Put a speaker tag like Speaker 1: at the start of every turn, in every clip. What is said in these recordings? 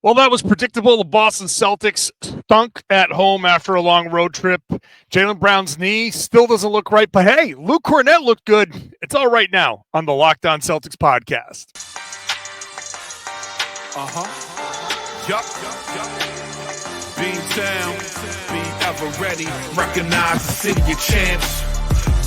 Speaker 1: Well, that was predictable. The Boston Celtics stunk at home after a long road trip. Jaylen Brown's knee still doesn't look right, but hey, Luke Kornet looked good. It's all right now on the Locked On Celtics podcast.
Speaker 2: Yup. Beam down, be ever ready. Recognize the city of champs.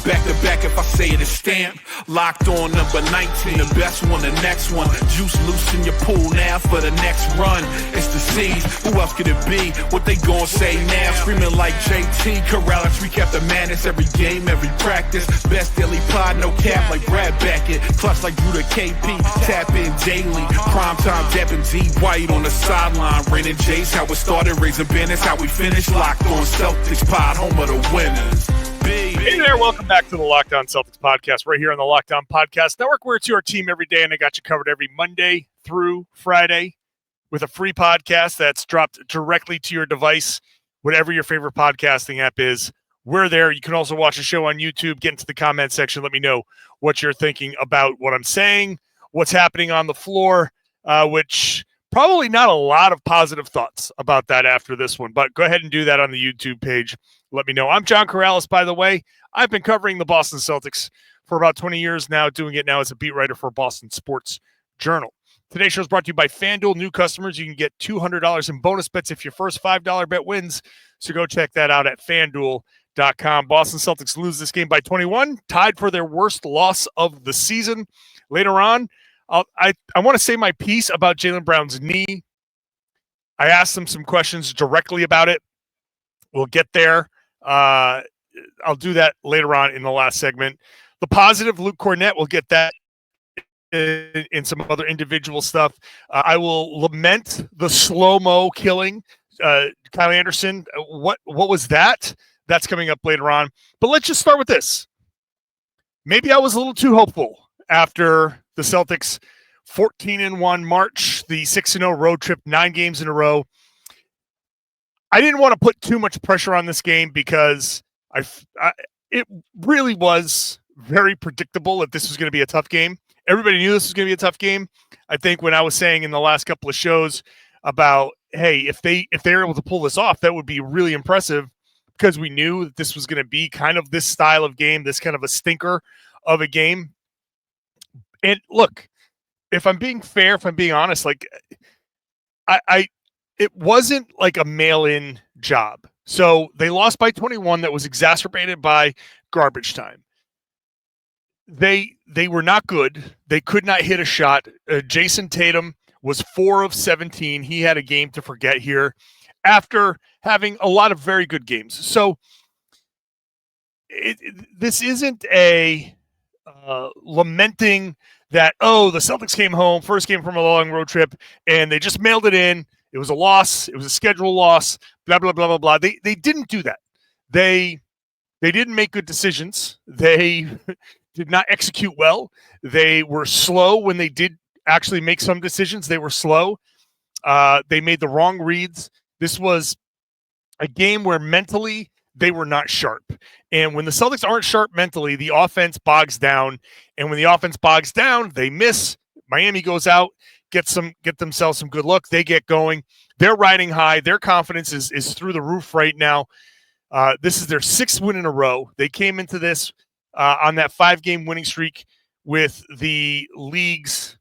Speaker 2: Back to back, if I say it, it's stamp. Locked on number 19, the best one, the next one. Juice loose in your pool now for the next run. It's the C's, who else could it be? What they gon' say now? Screaming like JT, Karalis, recap the madness. Every game, every practice. Best daily pod, no cap like Brad Beckett. Clutch like Drew to KP, tap in daily. Primetime dapping D White on the sideline. Raining Jays, how it started, raising banners, how we finished. Locked on Celtics pod, home of the winners.
Speaker 1: Hey there, welcome back to the Locked On Celtics podcast, right here on the Locked On Podcast Network, where it's your team every day, and I got you covered every Monday through Friday with a free podcast that's dropped directly to your device, whatever your favorite podcasting app is. We're there. You can also watch the show on YouTube. Get into the comment section. Let me know what you're thinking about what I'm saying, what's happening on the floor, which probably not a lot of positive thoughts about that after this one, but go ahead and do that on the YouTube page. Let me know. I'm John Karalis, by the way. I've been covering the Boston Celtics for about 20 years now, doing it now as a beat writer for Boston Sports Journal. Today's show is brought to you by FanDuel. New customers, you can get $200 in bonus bets if your first $5 bet wins. So go check that out at FanDuel.com. Boston Celtics lose this game by 21, tied for their worst loss of the season. Later on, I want to say my piece about Jaylen Brown's knee. I asked him some questions directly about it. We'll get there. I'll do that later on in the last segment. The positive, Luke Kornet, we'll get that in some other individual stuff. I will lament the slow-mo killing. Kyle Anderson, what was that? That's coming up later on. But let's just start with this. Maybe I was a little too hopeful after the Celtics 14-1 March, the 6-0 road trip, 9 games in a row. I didn't want to put too much pressure on this game because it really was very predictable that this was going to be a tough game. Everybody knew this was going to be a tough game. I think when I was saying in the last couple of shows about, hey, if they were able to pull this off, that would be really impressive, because we knew that this was going to be kind of this style of game, this kind of a stinker of a game. And look, if I'm being fair, if I'm being honest, like it wasn't like a mail-in job. So they lost by 21. That was exacerbated by garbage time. They were not good. They could not hit a shot. Jayson Tatum was 4 of 17. He had a game to forget here after having a lot of very good games. So this isn't a lamenting that, the Celtics came home, first game from a long road trip, and they just mailed it in. It was a loss. It was a schedule loss, blah, blah, blah, blah, blah. They didn't do that. They didn't make good decisions. They did not execute well. They were slow when they did actually make some decisions. They were slow. They made the wrong reads. This was a game where mentally they were not sharp. And when the Celtics aren't sharp mentally, the offense bogs down. And when the offense bogs down, they miss. Miami goes out, get themselves some good luck. They get going. They're riding high. Their confidence is through the roof right now. This is their 6th win in a row. They came into this on that 5-game winning streak with the league's,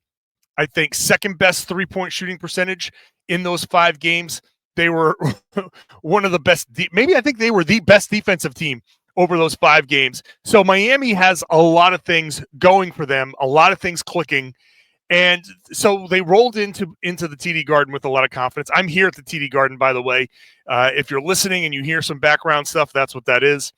Speaker 1: I think, second best 3-point shooting percentage in those 5 games. They were one of the best. Maybe I think they were the best defensive team over those 5 games. So Miami has a lot of things going for them, a lot of things clicking. And so they rolled into the TD Garden with a lot of confidence. I'm here at the TD Garden, by the way. If you're listening and you hear some background stuff, that's what that is.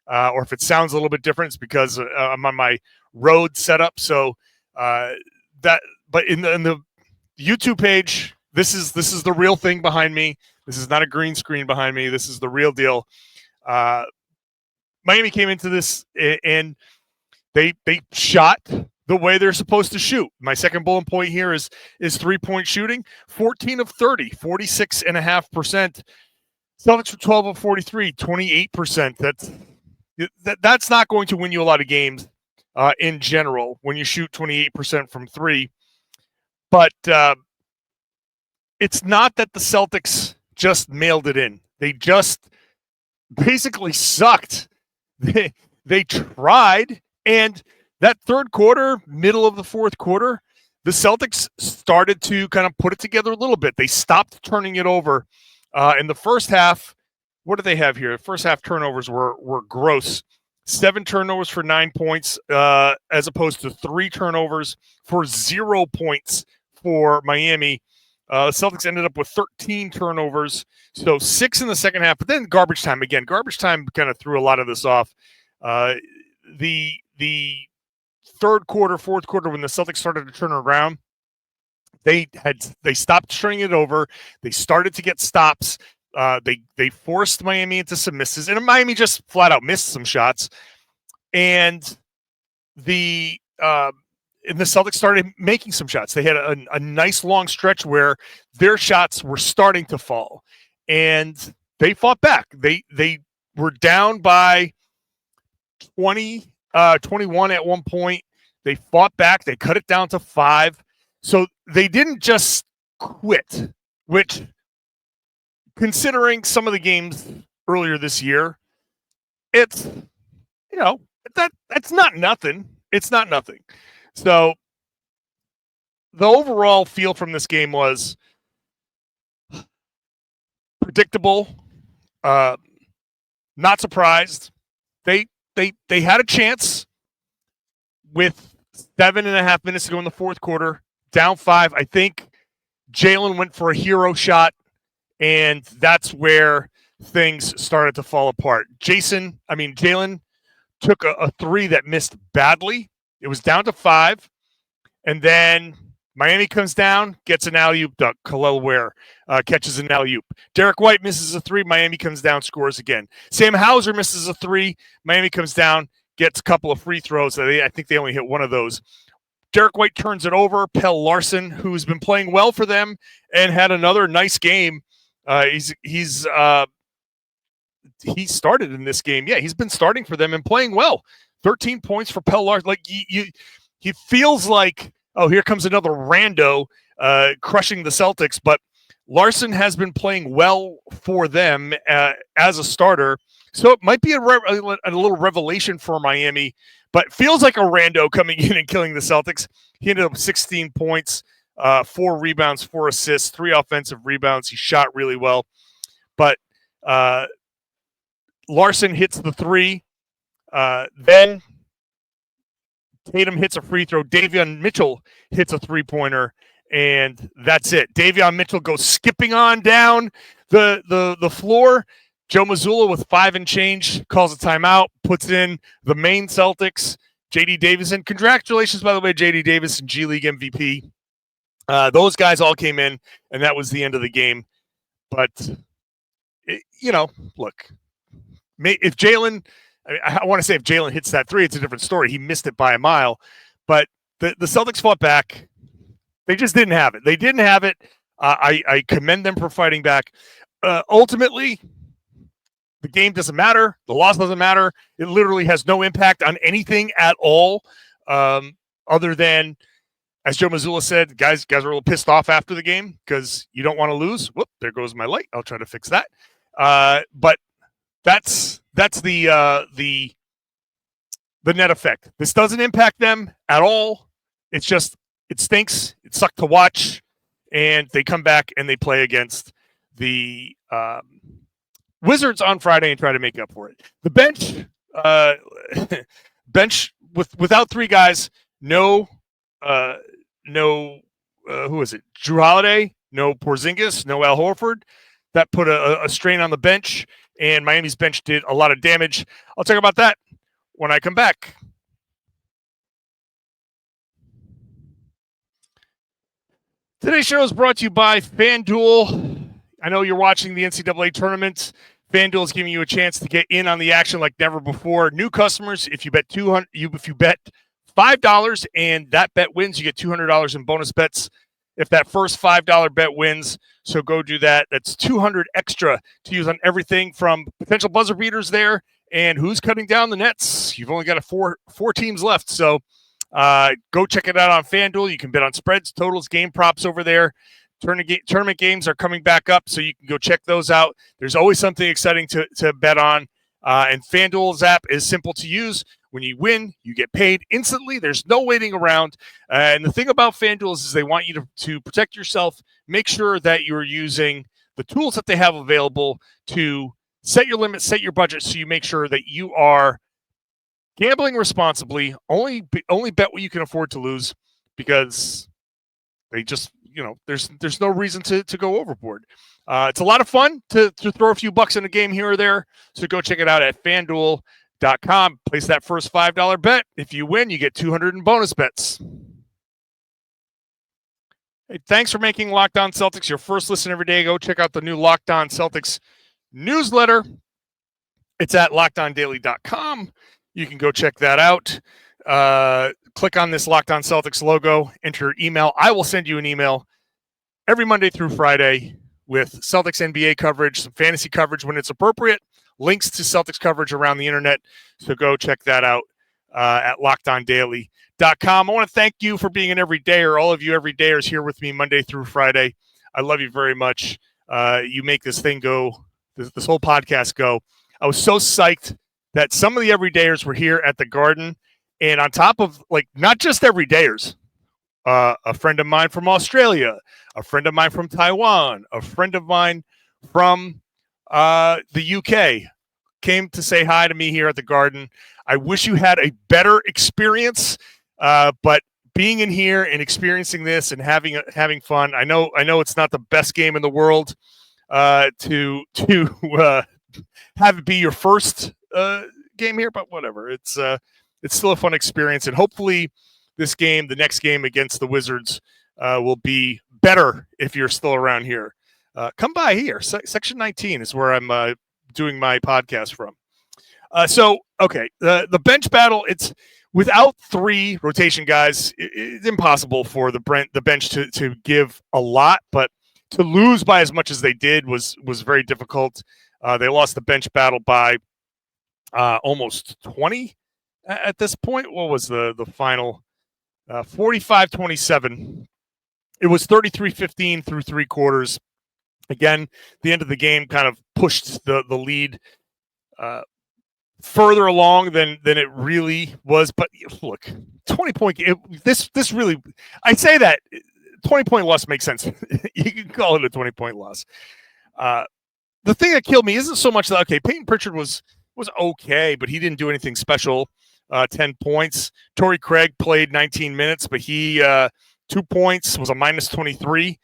Speaker 1: Or if it sounds a little bit different, it's because I'm on my road setup. So but in the YouTube page, this is the real thing behind me. This is not a green screen behind me. This is the real deal. Miami came into this and they shot the way they're supposed to shoot. My second bullet point here is 3-point shooting. 14 of 30, 46.5%. Celtics were 12 of 43, 28%. That's not going to win you a lot of games in general when you shoot 28% from 3. But it's not that the Celtics just mailed it in. They just basically sucked. They tried, and that third quarter, middle of the fourth quarter, the Celtics started to kind of put it together a little bit. They stopped turning it over. In the first half, what do they have here? The first half turnovers were gross. 7 turnovers for 9 points, as opposed to 3 turnovers for 0 points for Miami. Celtics ended up with 13 turnovers, so 6 in the second half. But then garbage time again. Garbage time kind of threw a lot of this off. The third quarter, fourth quarter, when the Celtics started to turn around, they stopped turning it over. They started to get stops. They forced Miami into some misses, and Miami just flat out missed some shots. And the Celtics started making some shots. They had a nice long stretch where their shots were starting to fall, and they fought back. They were down by 21 at one point. They fought back. They cut it down to 5. So they didn't just quit, which, considering some of the games earlier this year, it's, that's not nothing. It's not nothing. So the overall feel from this game was predictable, not surprised. They had a chance with 7.5 minutes to go in the fourth quarter, down 5. I think Jaylen went for a hero shot, and that's where things started to fall apart. Jaylen took a 3 that missed badly. It was down to 5, and then Miami comes down, gets an alley-oop dunk. Khalil Ware catches an alley-oop. Derek White misses a 3. Miami comes down, scores again. Sam Hauser misses a 3. Miami comes down, gets a couple of free throws. I think they only hit one of those. Derek White turns it over. Pelle Larsson, who's been playing well for them and had another nice game. He started in this game. Yeah, he's been starting for them and playing well. 13 points for Pelle Larsson. Like he feels like, oh, here comes another rando crushing the Celtics. But Larsson has been playing well for them as a starter. So it might be a little revelation for Miami, but feels like a rando coming in and killing the Celtics. He ended up 16 points, 4 rebounds, 4 assists, 3 offensive rebounds. He shot really well. But Larsson hits the 3. Then Tatum hits a free throw. Davion Mitchell hits a 3-pointer, and that's it. Davion Mitchell goes skipping on down the floor. Joe Mazzulla with 5 and change calls a timeout, puts in the main Celtics, J.D. Davison. Congratulations, by the way, J.D. Davison, G League MVP. Those guys all came in, and that was the end of the game. But, look, if Jaylen – I want to say if Jaylen hits that 3, it's a different story. He missed it by a mile. But the Celtics fought back. They just didn't have it. They didn't have it. I commend them for fighting back. Ultimately, the game doesn't matter. The loss doesn't matter. It literally has no impact on anything at all, other than, as Joe Mazzulla said, guys are a little pissed off after the game because you don't want to lose. Whoop, there goes my light. I'll try to fix that. But that's the net effect. This doesn't impact them at all. It's just, it stinks. It sucked to watch. And they come back and they play against the Wizards on Friday and try to make up for it. The bench without 3 guys, no who is it? Drew Holiday, no Porzingis, no Al Horford. That put a strain on the bench, and Miami's bench did a lot of damage. I'll talk about that when I come back. Today's show is brought to you by FanDuel. I know you're watching the NCAA tournament. FanDuel is giving you a chance to get in on the action like never before. New customers, if you bet $5 and that bet wins, you get $200 in bonus bets if that first $5 bet wins. So go do that. That's $200 extra to use on everything from potential buzzer beaters there and who's cutting down the nets. You've only got four teams left. So go check it out on FanDuel. You can bet on spreads, totals, game props over there. Tournament games are coming back up, so you can go check those out. There's always something exciting to bet on. And FanDuel's app is simple to use. When you win, you get paid instantly. There's no waiting around. And the thing about FanDuel is they want you to protect yourself. Make sure that you're using the tools that they have available to set your limits, set your budget, so you make sure that you are gambling responsibly. Only bet what you can afford to lose, because they just, there's no reason to go overboard. It's a lot of fun to throw a few bucks in a game here or there. So go check it out at FanDuel.com. Place that first $5 bet. If you win, you get 200 in bonus bets. Hey, thanks for making Locked On Celtics your first listen every day. Go check out the new Locked On Celtics newsletter. It's at LockedOnDaily.com. You can go check that out. Click on this Locked On Celtics logo, enter your email. I will send you an email every Monday through Friday with Celtics NBA coverage, some fantasy coverage when it's appropriate, links to Celtics coverage around the internet. So go check that out at LockedOnDaily.com. I want to thank you for being an everydayer. All of you everydayers here with me Monday through Friday. I love you very much. You make this thing go, this whole podcast go. I was so psyched that some of the everydayers were here at the Garden. And on top of, not just everydayers, a friend of mine from Australia, a friend of mine from Taiwan, a friend of mine from the UK came to say hi to me here at the Garden. I wish you had a better experience, but being in here and experiencing this and having fun. I know it's not the best game in the world to have it be your first game here, but whatever. It's still a fun experience, and hopefully this game, the next game against the Wizards, will be better if you're still around here. Come by here. Section 19 is where I'm doing my podcast from. The bench battle, it's without three rotation guys, it's impossible for the bench to give a lot, but to lose by as much as they did was very difficult. They lost the bench battle by almost 20 at this point. What was the final? 45-27. It was 33-15 through three quarters. Again, the end of the game kind of pushed the lead further along than it really was. But look, 20-point. This really, I say that 20-point loss makes sense. You can call it a 20-point loss. The thing that killed me isn't so much that, Peyton Pritchard was okay, but he didn't do anything special. 10 points. Torrey Craig played 19 minutes, but he 2 points, was a minus 23.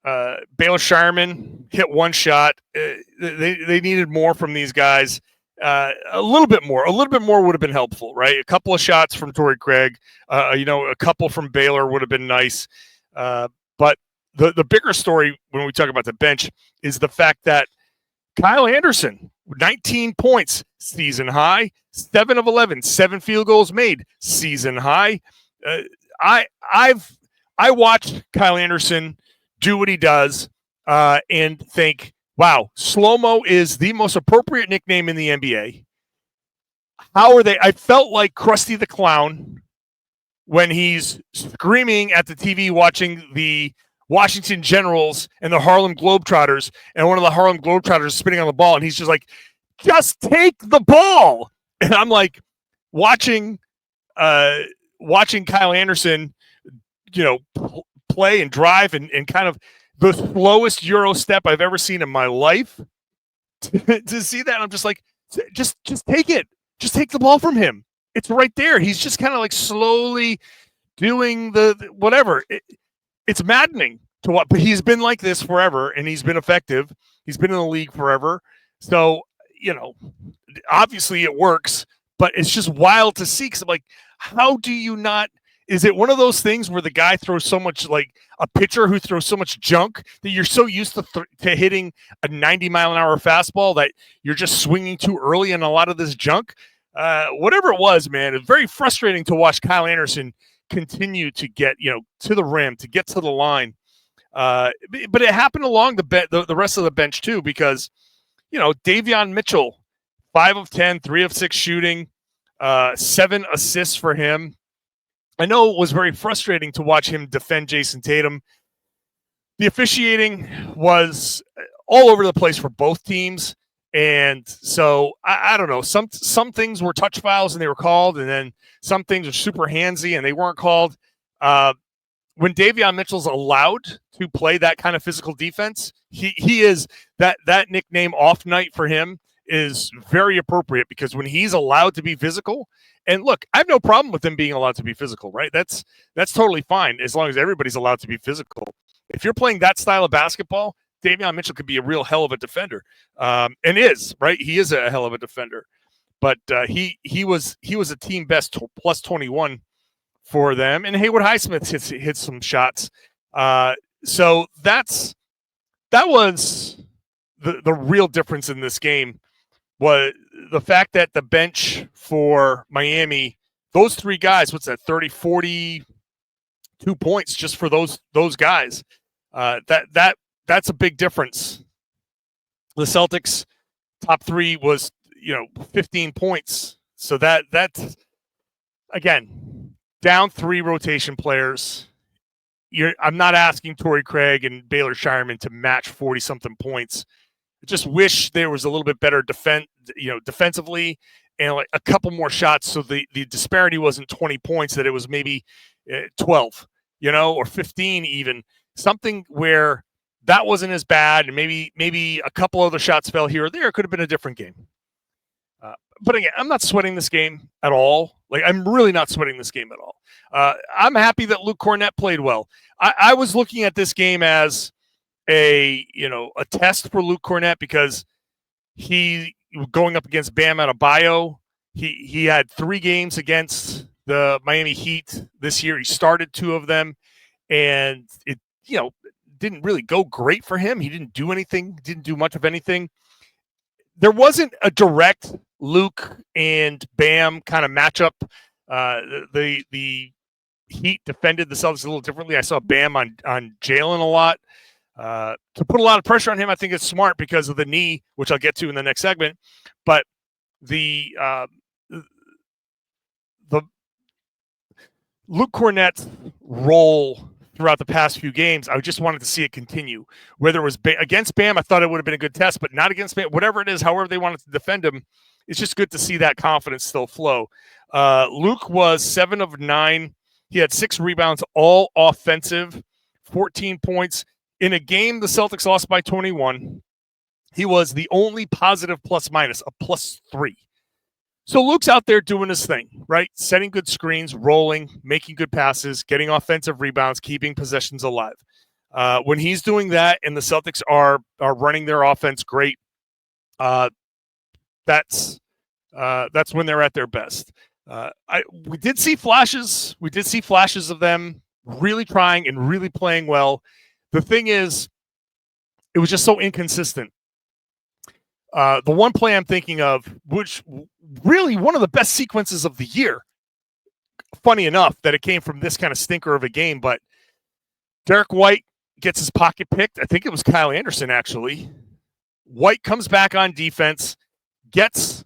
Speaker 1: Baylor Shireman hit one shot. They needed more from these guys. A little bit more would have been helpful, right? A couple of shots from Torrey Craig, a couple from Baylor would have been nice. But the bigger story when we talk about the bench is the fact that Kyle Anderson, 19 points, season high, 7 of 11, 7 field goals made, season high. I watched Kyle Anderson do what he does and think, wow, Slow-Mo is the most appropriate nickname in the NBA. How are they? I felt like Krusty the Clown when he's screaming at the TV watching the Washington Generals and the Harlem Globetrotters, and one of the Harlem Globetrotters is spinning on the ball, and he's just like, just take the ball. And I'm like watching Kyle Anderson, play and drive and kind of the slowest Euro step I've ever seen in my life. To see that, I'm just like, just take it. Just take the ball from him. It's right there. He's just kind of like slowly doing the whatever. It's maddening to what, but he's been like this forever, and he's been effective. He's been in the league forever. So, obviously it works, but it's just wild to see. Cause I'm like, how do you not, is it one of those things where the guy throws so much, like a pitcher who throws so much junk that you're so used to hitting a 90-mile-an-hour fastball that you're just swinging too early in a lot of this junk? Whatever it was, man, it's very frustrating to watch Kyle Anderson continue to get, to the rim, to get to the line. But it happened along the rest of the bench too, because, Davion Mitchell, 5 of 10, 3 of 6 shooting, 7 assists for him. I know it was very frustrating to watch him defend Jayson Tatum The officiating was all over the place for both teams. And so I don't know. Some things were touch fouls and they were called, and then some things are super handsy and they weren't called. When Davion Mitchell's allowed to play that kind of physical defense, he is that nickname off night for him is very appropriate, because when he's allowed to be physical, and look, I have no problem with him being allowed to be physical, right? That's totally fine as long as everybody's allowed to be physical. If you're playing that style of basketball, Davion Mitchell could be a real hell of a defender, and is, right? He is a hell of a defender, but he was a team best plus 21 for them, and Haywood Highsmith hits some shots. So that was the real difference in this game, was the fact that the bench for Miami, those three guys, what's that, 30, 42 points just for those guys. That's a big difference. The Celtics top three was 15 points. So that's again down three rotation players. I'm not asking Torrey Craig and Baylor Shireman to match 40-something points. I just wish there was a little bit better defensively, and like a couple more shots, so the disparity wasn't 20 points, that it was maybe 12, or 15 even. Something where that wasn't as bad, and maybe a couple other shots fell here or there. It could have been a different game. But again, I'm not sweating this game at all. Like, I'm really not sweating this game at all. I'm happy that Luke Kornet played well. I was looking at this game as a test for Luke Kornet, because he going up against Bam Adebayo. He had 3 games against the Miami Heat this year. He started 2 of them, and it didn't really go great for him. He didn't do anything, didn't do much of anything. There wasn't a direct Luke and Bam kind of matchup. The Heat defended the Celtics a little differently. I saw Bam on Jaylen a lot. To put a lot of pressure on him, I think it's smart because of the knee, which I'll get to in the next segment. But the Luke Kornet's role throughout the past few games, I just wanted to see it continue. Whether it was against Bam, I thought it would have been a good test, but not against Bam. Whatever it is, however they wanted to defend him, it's just good to see that confidence still flow. Luke was 7 of 9. He had 6 rebounds, all offensive, 14 points. In a game the Celtics lost by 21, he was the only positive plus-minus, a +3. So Luke's out there doing his thing, right? Setting good screens, rolling, making good passes, getting offensive rebounds, keeping possessions alive. When he's doing that and the Celtics are running their offense great, that's when they're at their best. We did see flashes. We did see flashes of them really trying and really playing well. The thing is, it was just so inconsistent. The one play I'm thinking of, which really one of the best sequences of the year, funny enough that it came from this kind of stinker of a game, but Derek White gets his pocket picked. I think it was Kyle Anderson, actually. White comes back on defense, gets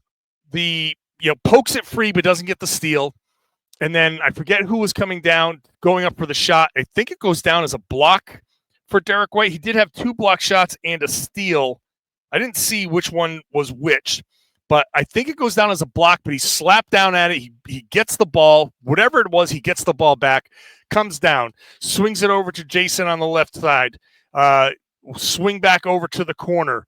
Speaker 1: pokes it free, but doesn't get the steal. And then I forget who was coming down, going up for the shot. I think it goes down as a block for Derek White. He did have 2 block shots and a steal. I didn't see which one was which, but I think it goes down as a block, but he slapped down at it. He gets the ball, whatever it was, he gets the ball back, comes down, swings it over to Jayson on the left side, swing back over to the corner,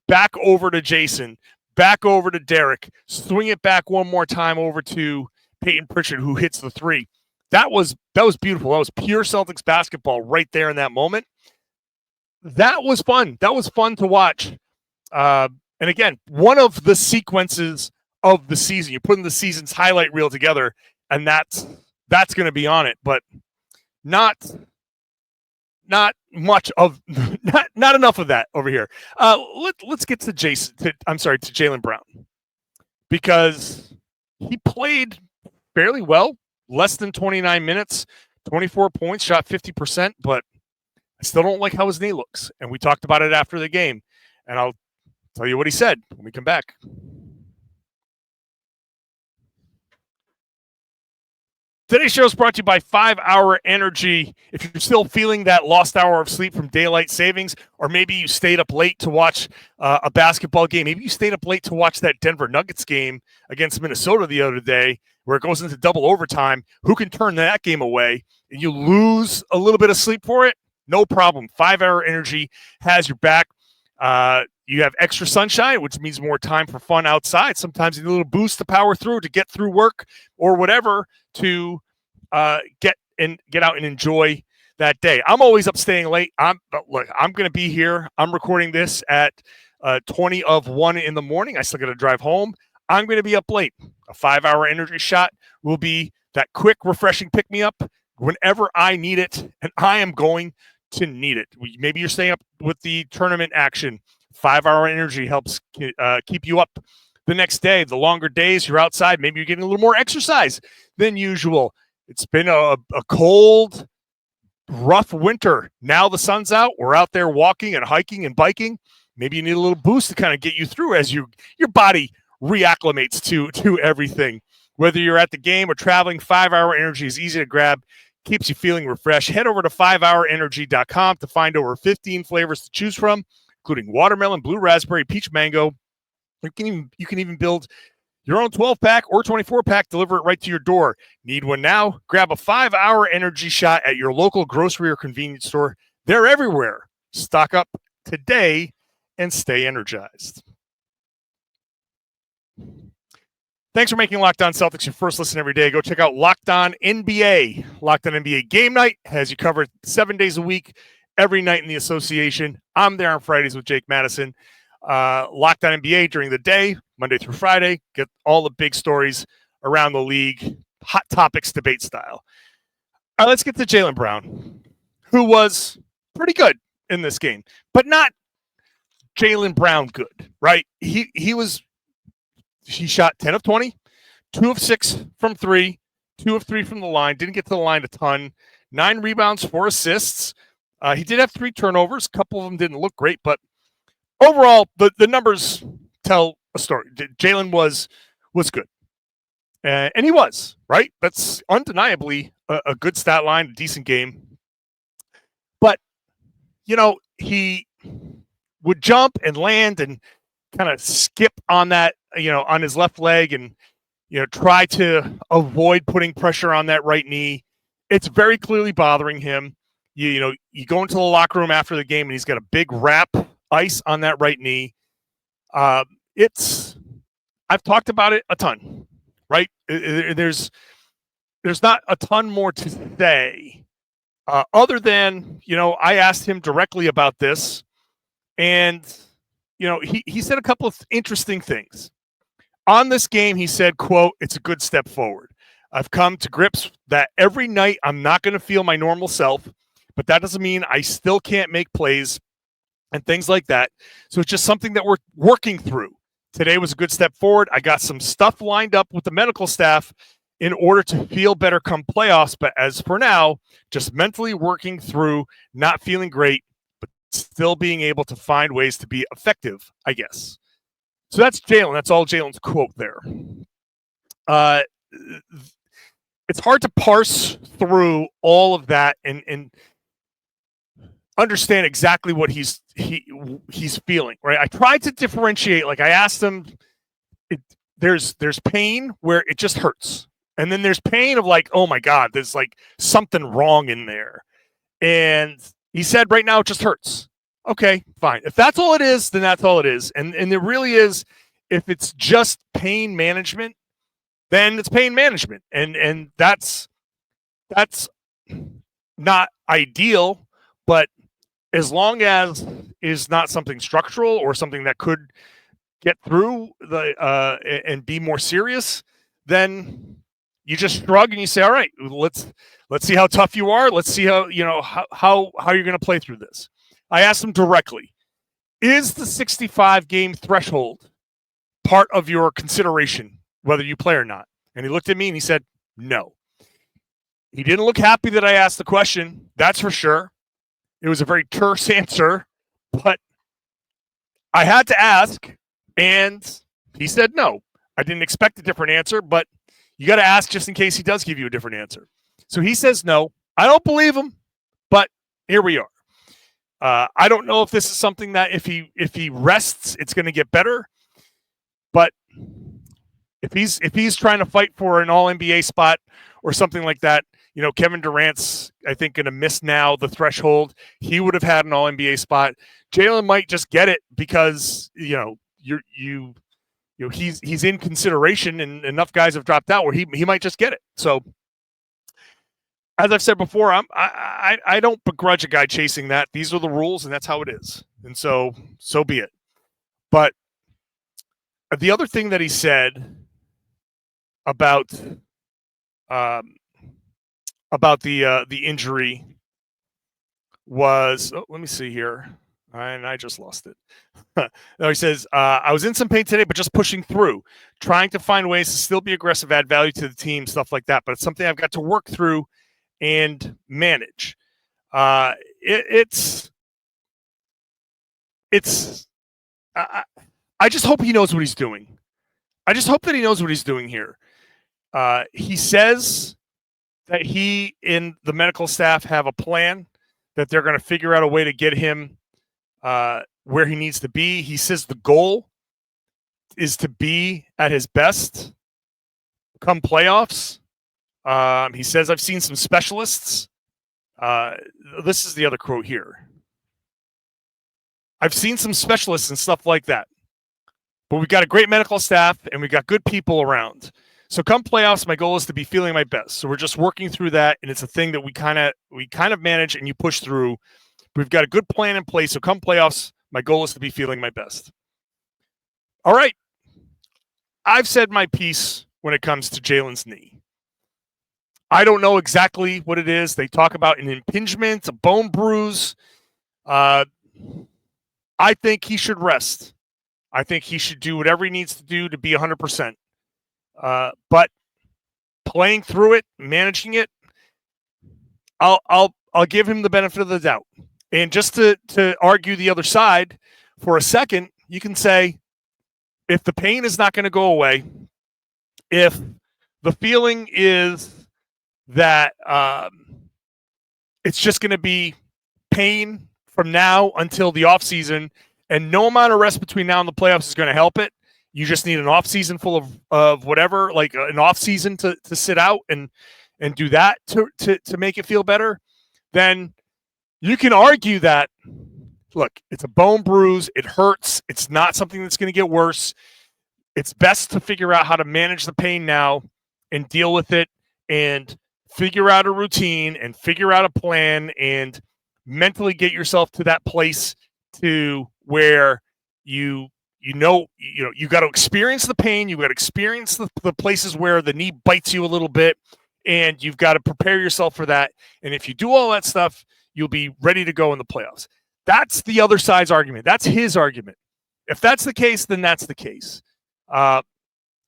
Speaker 1: back over to Jayson, back over to Derek, swing it back one more time over to Peyton Pritchard, who hits the 3. That was beautiful. That was pure Celtics basketball right there in that moment. That was fun. That was fun to watch. And again, one of the sequences of the season. You're putting the season's highlight reel together, and that's going to be on it. But not much of not enough of that over here. Let's get to Jaylen Brown, because he played fairly well. Less than 29 minutes, 24 points, shot 50%, but I still don't like how his knee looks. And we talked about it after the game. And I'll tell you what he said when we come back. Today's show is brought to you by 5 Hour Energy. If you're still feeling that lost hour of sleep from daylight savings, or maybe you stayed up late to watch a basketball game, maybe you stayed up late to watch that Denver Nuggets game against Minnesota the other day where it goes into double overtime, who can turn that game away? And you lose a little bit of sleep for it? No problem. 5 Hour Energy has your back. You have extra sunshine, which means more time for fun outside. Sometimes you need a little boost to power through, to get through work or whatever, to get out and enjoy that day. I'm always up staying late. I'm going to be here. I'm recording this at 20 of 1 in the morning. I still got to drive home. I'm going to be up late. A 5 Hour Energy shot will be that quick, refreshing pick-me-up whenever I need it, and I am going to need it. Maybe you're staying up with the tournament action. 5 Hour Energy helps keep you up the next day. The longer days you're outside, maybe you're getting a little more exercise than usual. It's been a cold, rough winter. Now the sun's out. We're out there walking and hiking and biking. Maybe you need a little boost to kind of get you through as your body reacclimates to everything. Whether you're at the game or traveling, 5 Hour Energy is easy to grab, keeps you feeling refreshed. Head over to 5hourenergy.com to find over 15 flavors to choose from, including watermelon, blue raspberry, peach mango. You can even build your own 12-pack or 24-pack, deliver it right to your door. Need one now? Grab a 5 Hour Energy shot at your local grocery or convenience store. They're everywhere. Stock up today and stay energized. Thanks for making Locked On Celtics your first listen every day. Go check out Locked On NBA. Locked On NBA Game Night has you covered 7 days a week, every night in the association. I'm there on Fridays with Jake Madison. Locked On NBA during the day, Monday through Friday. Get all the big stories around the league, hot topics, debate style. All right, let's get to Jaylen Brown, who was pretty good in this game, but not Jaylen Brown good, right? He shot 10 of 20, 2 of 6 from 3, 2 of 3 from the line. Didn't get to the line a ton. 9 rebounds, 4 assists. He did have 3 turnovers. A couple of them didn't look great, but overall, the numbers tell a story. Jaylen was good. And he was, right? That's undeniably a good stat line, a decent game. But, he would jump and land and kind of skip on that, on his left leg and, try to avoid putting pressure on that right knee. It's very clearly bothering him. You go into the locker room after the game and he's got a big wrap ice on that right knee. I've talked about it a ton, right? There's not a ton more to say other than, I asked him directly about this, and, he said a couple of interesting things. On this game, he said, quote, "It's a good step forward. I've come to grips that every night I'm not going to feel my normal self, but that doesn't mean I still can't make plays and things like that. So it's just something that we're working through. Today was a good step forward. I got some stuff lined up with the medical staff in order to feel better come playoffs. But as for now, just mentally working through not feeling great, but still being able to find ways to be effective, I guess." So that's Jaylen. That's all Jaylen's quote there. It's hard to parse through all of that and understand exactly what he's feeling, right? I tried to differentiate. Like I asked him, there's pain where it just hurts. And then there's pain of like, oh my God, there's like something wrong in there. And he said right now it just hurts. Okay, fine. If that's all it is, then that's all it is. And it really is, if it's just pain management, then it's pain management. And that's not ideal, but as long as is not something structural or something that could get through and be more serious, then you just shrug and you say, all right, let's see how tough you are. Let's see how you're going to play through this. I asked him directly, is the 65 game threshold part of your consideration, whether you play or not? And he looked at me and he said, no. He didn't look happy that I asked the question. That's for sure. It was a very terse answer, but I had to ask, and he said no. I didn't expect a different answer, but You got to ask just in case he does give you a different answer. So he says no. I don't believe him, but here we are. I don't know if this is something that if he rests, it's going to get better. But if he's trying to fight for an All-NBA spot or something like that, Kevin Durant's, I think, going to miss now the threshold. He would have had an All-NBA spot. Jaylen might just get it because he's in consideration, and enough guys have dropped out where he might just get it. So, as I've said before, I don't begrudge a guy chasing that. These are the rules, and that's how it is. And so be it. But the other thing that he said about the injury was, let me see here. And I just lost it. No, he says, I was in some pain today, but just pushing through, trying to find ways to still be aggressive, add value to the team, stuff like that. But it's something I've got to work through and manage. I just hope he knows what he's doing. I just hope that he knows what he's doing here. He says that he and the medical staff have a plan, that they're going to figure out a way to get him where he needs to be. He says the goal is to be at his best come playoffs. He says, I've seen some specialists. This is the other quote here. I've seen some specialists and stuff like that. But we've got a great medical staff and we've got good people around. So come playoffs, my goal is to be feeling my best. So we're just working through that, and it's a thing that we kind of manage and you push through. We've got a good plan in place. So come playoffs, my goal is to be feeling my best. All right. I've said my piece when it comes to Jaylen's knee. I don't know exactly what it is. They talk about an impingement, a bone bruise. I think he should rest. I think he should do whatever he needs to do to be 100%. But playing through it, managing it, I'll give him the benefit of the doubt. And just to argue the other side for a second, you can say, if the pain is not going to go away, if the feeling is that it's just going to be pain from now until the offseason, and no amount of rest between now and the playoffs is going to help it. You just need an off season full of whatever, like an off season to sit out and do that to make it feel better. Then you can argue that, look, it's a bone bruise. It hurts. It's not something that's going to get worse. It's best to figure out how to manage the pain now and deal with it and figure out a routine and figure out a plan and mentally get yourself to that place to where you got to experience the pain. You've got to experience the places where the knee bites you a little bit, and you've got to prepare yourself for that. And if you do all that stuff, you'll be ready to go in the playoffs. That's the other side's argument. That's his argument. If that's the case, then that's the case.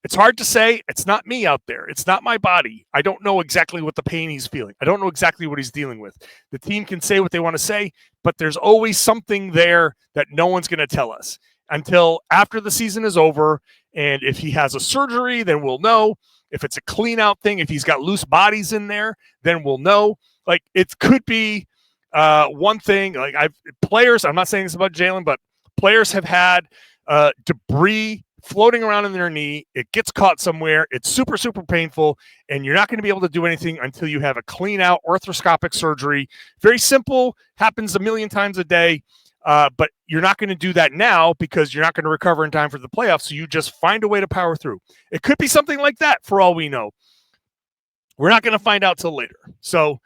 Speaker 1: It's hard to say. It's not me out there. It's not my body. I don't know exactly what the pain he's feeling. I don't know exactly what he's dealing with. The team can say what they want to say, but there's always something there that no one's going to tell us until after the season is over. And if he has a surgery, then we'll know. If it's a clean out thing, if he's got loose bodies in there, then we'll know. Like, it could be one thing. Like, players, I'm not saying this about Jaylen, but players have had debris floating around in their knee. It gets caught somewhere. It's super, super painful. And you're not going to be able to do anything until you have a clean out arthroscopic surgery. Very simple, happens a million times a day. But you're not going to do that now because you're not going to recover in time for the playoffs. So you just find a way to power through. It could be something like that for all we know. We're not going to find out till later. So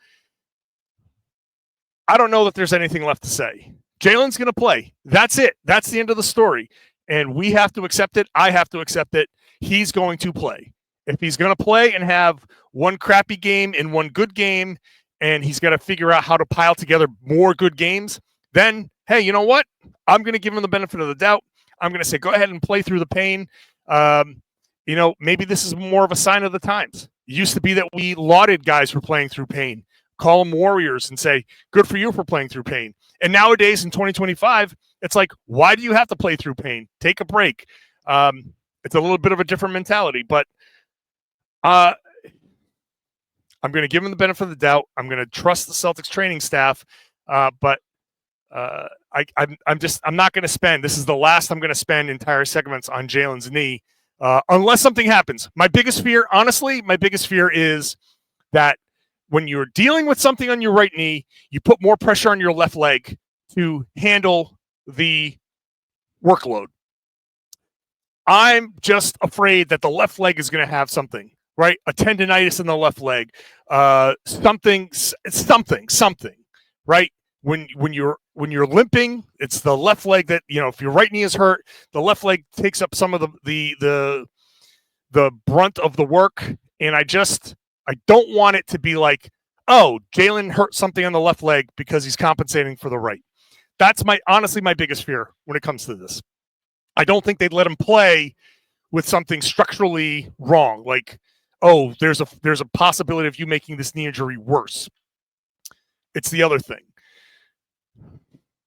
Speaker 1: I don't know that there's anything left to say. Jaylen's going to play. That's it. That's the end of the story. And we have to accept it. I have to accept it. He's going to play. If he's going to play and have one crappy game and one good game, and he's got to figure out how to pile together more good games, then, hey, you know what? I'm going to give him the benefit of the doubt. I'm going to say, go ahead and play through the pain. Maybe this is more of a sign of the times. It used to be that we lauded guys for playing through pain, call them warriors and say, good for you for playing through pain. And nowadays in 2025, it's like, why do you have to play through pain? Take a break. It's a little bit of a different mentality, but I'm going to give him the benefit of the doubt. I'm going to trust the Celtics training staff, but I'm not going to spend. This is the last I'm going to spend entire segments on Jaylen's knee, unless something happens. My biggest fear is that when you're dealing with something on your right knee, you put more pressure on your left leg to handle the workload. I'm just afraid that the left leg is going to have something, right? A tendonitis in the left leg, something, right? When you're limping, it's the left leg that, if your right knee is hurt, the left leg takes up some of the brunt of the work. And I don't want it to be like, oh, Jaylen hurt something on the left leg because he's compensating for the right. That's honestly my biggest fear when it comes to this. I don't think they'd let him play with something structurally wrong. Like, oh, there's a possibility of you making this knee injury worse. It's the other thing.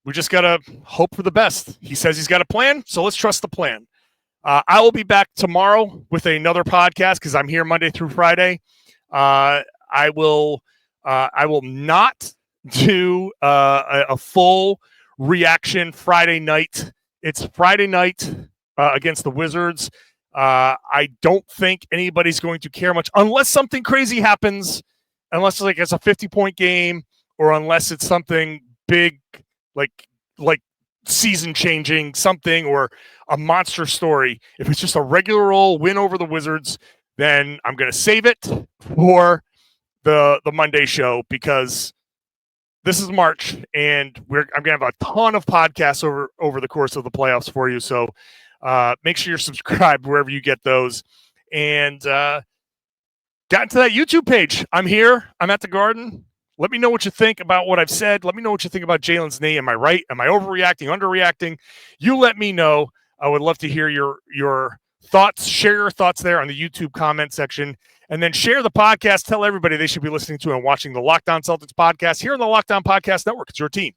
Speaker 1: We just got to hope for the best. He says he's got a plan, so let's trust the plan. I will be back tomorrow with another podcast because I'm here Monday through Friday. I will not do a full reaction Friday night. It's Friday night against the Wizards. I don't think anybody's going to care much unless something crazy happens, unless it's a 50-point game, or unless it's something big like season-changing something or a monster story. If it's just a regular old win over the Wizards, then I'm going to save it for the Monday show because this is March, and I'm going to have a ton of podcasts over the course of the playoffs for you. So make sure you're subscribed wherever you get those. And got into that YouTube page. I'm here. I'm at the Garden. Let me know what you think about what I've said. Let me know what you think about Jaylen's knee. Am I right? Am I overreacting, underreacting? You let me know. I would love to hear your thoughts. Share your thoughts there on the YouTube comment section. And then share the podcast. Tell everybody they should be listening to and watching the Locked On Celtics podcast here on the Locked On Podcast Network. It's your team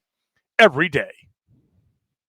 Speaker 1: every day.